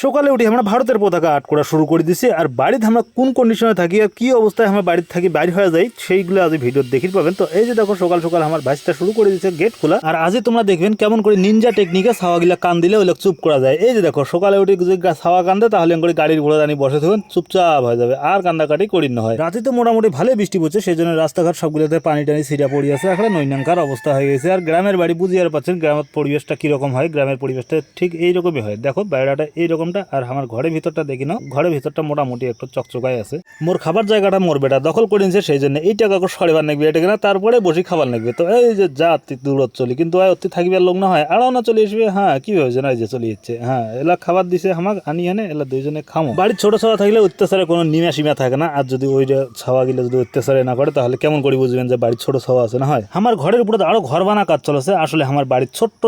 সকালে উঠে আমরা ভারতের পতাকা আর্ট করা শুরু করে দিছি। আর বাড়িতে আমরা কোন কন্ডিশনে থাকি আর কি অবস্থায় আমরা বাড়িতে থাকি বাইরে হয়ে যাই সেইগুলো আজ ভিডিও দেখি পাবেন। তো এই যে দেখো সকাল সকাল আমার ভাইসটা শুরু করে দিচ্ছে গেট খোলা। আর আজই তোমরা দেখবেন কেমন করে নিনজা টেকনিকে ছাওয়াগুলা কান দিলে ওইগুলো চুপ করা যায়। এই যে দেখো সকালে উঠে যদি ছাওয়া কান্দে তাহলে করে গাড়ির ঘোড়া দানি বসে থাকবেন, চুপচাপ হয়ে যাবে আর কান্দাকাটি করি না হয়। রাতে তো মোটামুটি ভালোই বৃষ্টি পড়ছে, সেই জন্য রাস্তাঘাট সবগুলোতে পানি টানি ছিঁড়া পড়ে আছে, এখন নৈনাঙ্কার অবস্থা হয়ে গেছে। আর গ্রামের বাড়ি বুঝিয়ে আর পাচ্ছেন গ্রামের পরিবেশটা কিরকম হয়। গ্রামের পরিবেশটা ঠিক এইরকমই হয়। দেখো বাইরেটা এইরকমটা আর আমার ঘরের ভিতরটা দেখি না, ঘরের ভিতরটা মোটামুটি একটু চকচকাই আছে। মোর খাবার জায়গাটা মোর বেটা দখল করে নিছে, সেই জন্য এই টাকা সরেবার নাকবে এটা কিনা তারপরে বসে খাবার নাকবে। তো এই যে যা দূরত চলি কিন্তু অতি থাকবে লোক না হয় আড়াও না চলে আসবে। হ্যাঁ কি হয়েছে না এই যে চলে যাচ্ছে। হ্যাঁ এলা খাবার দিছে আমাকে আনি আনে এলা দুইজনে খামো। বাড়ির ছোট ছাওয়া থাকলে অত্যাচারে কোনো নিমা সীমা থাকে না। আর যদি ওই ছাওয়া গিলে যদি অত্যাচারে না করে তাহলে কেমন করে বুঝবেন যে বাড়ির ছোট ছাওয়া আছে না হয়। আমার ঘরের উপরে আরো ঘর বানা কাজ চলেছে। আসলে আমার বাড়ির ছোট্ট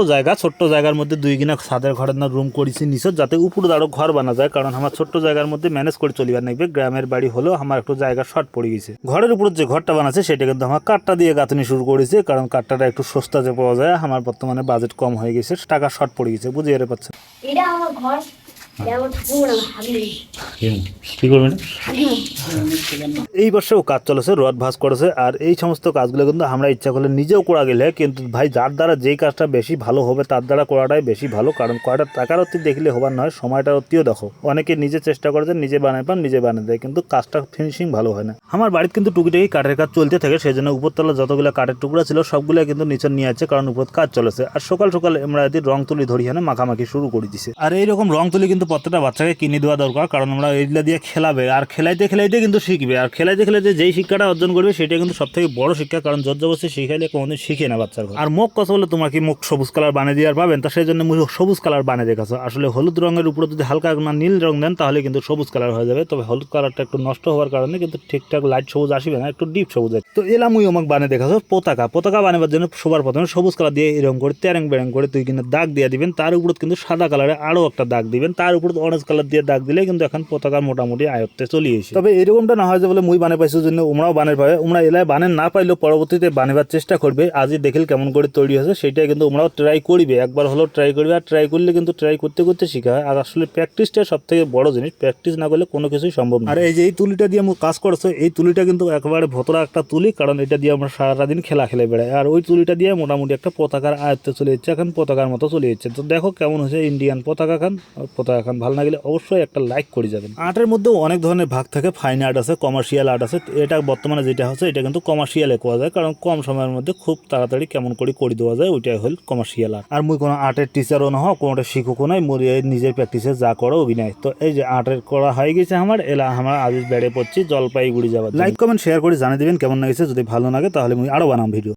জায়গার মধ্যে দুই কিনা ছাদের ঘরের না রুম করেছি নিচে, যাতে উপরে আরো ঘর বানা যায়। কারণ আমার ছোট্ট জায়গার মধ্যে ম্যানেজ করে চলিবার নাকবে। গ্রামের বাড়ি হলেও আমার একটু জায়গা শর্ট পড়ে গেছে। ঘরের উপর যে ঘরটা বানাচ্ছে সেটা কিন্তু আমার কাঠটা দিয়ে গাঁথনি শুরু করেছে, কারণ কাঠটা একটু সস্তাতে পাওয়া যায়। আমার বর্তমানে বাজেট কম হয়ে গেছে, টাকা শর্ট পড়ে গেছে, বুঝিয়ে পাচ্ছেন। এটা আমার ঘর, কি করবেন এই বর্ষেও কাজ চলেছে, রড ভাঁজ করেছে। আর এই সমস্ত কাজগুলো কিন্তু আমরা ইচ্ছা করলে নিজেও করা গেলে কিন্তু ভাই যার দ্বারা যেই কাজটা বেশি ভালো হবে তার দ্বারা করাটাই বেশি ভালো। কারণ কয়টা টাকার অতি দেখলে হবার নয়, সময়টার অতিও দেখো। অনেকে নিজে চেষ্টা করে যে নিজে বানায় পান, নিজে বানিয়ে দেয়, কিন্তু কাজটা ফিনিশিং ভালো হয় না। আমার বাড়িতে কিন্তু টুকিটাকি কাঠের কাজ চলতে থাকে, সেই জন্য উপরতলা যতগুলো কাঠের টুকরা ছিল সবগুলো কিন্তু নিচে নিয়ে আছে, কারণ উপর কাজ চলেছে। আর সকাল সকাল আমরা যদি রং তুলি ধরি হ্যাঁ মাখামাখি শুরু করে দিছে। আর এইরকম রং তুলি কিন্তু প্রত্যেকটা বাচ্চাকে কিনে দেওয়া দরকার, কারণ আমরা এইগুলা দিয়ে খেলাবে আর খেলাইতে কিন্তু শিখবে। আর খেলাইতে যেই শিক্ষাটা অর্জন করবে সেটা কিন্তু সব থেকে বড় শিক্ষা, কারণ জবরদস্তি শিখাইলে কোনোদিন শিখে না বাচ্চার। আর মুখ কথা বলে তোমার কি মুখ সবুজ কালার বানিয়ে দেওয়ার পাবেন, তা সেই জন্য মুখ সবুজ কালার বানিয়ে দেখাছো। আসলে হলুদ রঙের উপরে যদি হালকা নীল রং দেন তাহলে কিন্তু সবুজ কালার হয়ে যাবে। তবে হলুদ কালারটা একটু নষ্ট হওয়ার কারণে কিন্তু ঠিকঠাক লাইট সবুজ আসবে না, একটু ডিপ সবুজ। তো এলাম ওই আমাকে বানিয়ে দেখাছো পতাকা বানাবার জন্য সবার প্রথমে সবুজ কালার দিয়ে এরকম করে তেরেং বেরেং করে তুই কিন্তু দাগ দিয়ে দিবেন। তার উপর কিন্তু সাদা কালারে আরো একটা দাগ দিবেন, তার উপর অরেঞ্জ কালার দিয়ে দাগ দিলে কিন্তু এখন পতাকা মোটামুটি আয়ত্তে চলে এসে। তবে এরকমটা না হয় যে বলে মুই বানিয়ে পাইছো জন্য ওমরাও বানিয়ে পাবে। ওমরা এলাকায় বানিয়ে না পাইলেও পরবর্তীতে বানাবার চেষ্টা করবে। আজই দেখিল কেমন করে তৈরি হয়েছে সেটাই কিন্তু ওমরাও ট্রাই করবে, একবার হলেও ট্রাই করবে। আর ট্রাই করলে কিন্তু ট্রাই করতে করতে শেখা হয়। আর আসলে প্র্যাকটিসটা সব থেকে বড় জিনিস, প্র্যাকটিস না করলে কোনো কিছুই সম্ভব না। আর এই যে এই তুলিটা দিয়ে আমি কাজ করছো, এই তুলিটা কিন্তু একেবারে ভতরা একটা তুলি, কারণ এটা দিয়ে আমরা সারাদিন খেলে বেড়াই। আর ওই তুলিটা দিয়ে মোটামুটি একটা পতাকার আয়ত্তে চলে যাচ্ছে, এখন পতাকার মতো চলে যাচ্ছে। তো দেখো কেমন হয়েছে ইন্ডিয়ান পতাকা খান। ভালো না গেলে অবশ্যই একটা লাইক করে যাবেন। আর্টের মধ্যেও অনেক ধরনের ভাগ থাকে, ফাইন আর্ট আছে, কমার্শিয়াল আর্ট আছে। এটা বর্তমানে যেটা হচ্ছে এটা কিন্তু কমার্শিয়ালে করা যায়, কারণ কম সময়ের মধ্যে খুব তাড়াতাড়ি কেমন করে দেওয়া যায়, ওইটাই হল কমার্শিয়াল আর্ট। আর মুই কোনো আর্টের টিচারও না হোক, কোনোটা শিক্ষকও নাই, মুই নিজের প্র্যাকটিসে যা করো অভিনয়। তো এই যে আর্টের করা হয়ে গেছে আমার আজ বেড়ে পড়ছি জলপাইগুড়ি যাবার। লাইক কমেন্ট শেয়ার করে জানিয়ে দিবেন কেমন লাগছে। যদি ভালো লাগে তাহলে মুই আরো বানাম ভিডিও।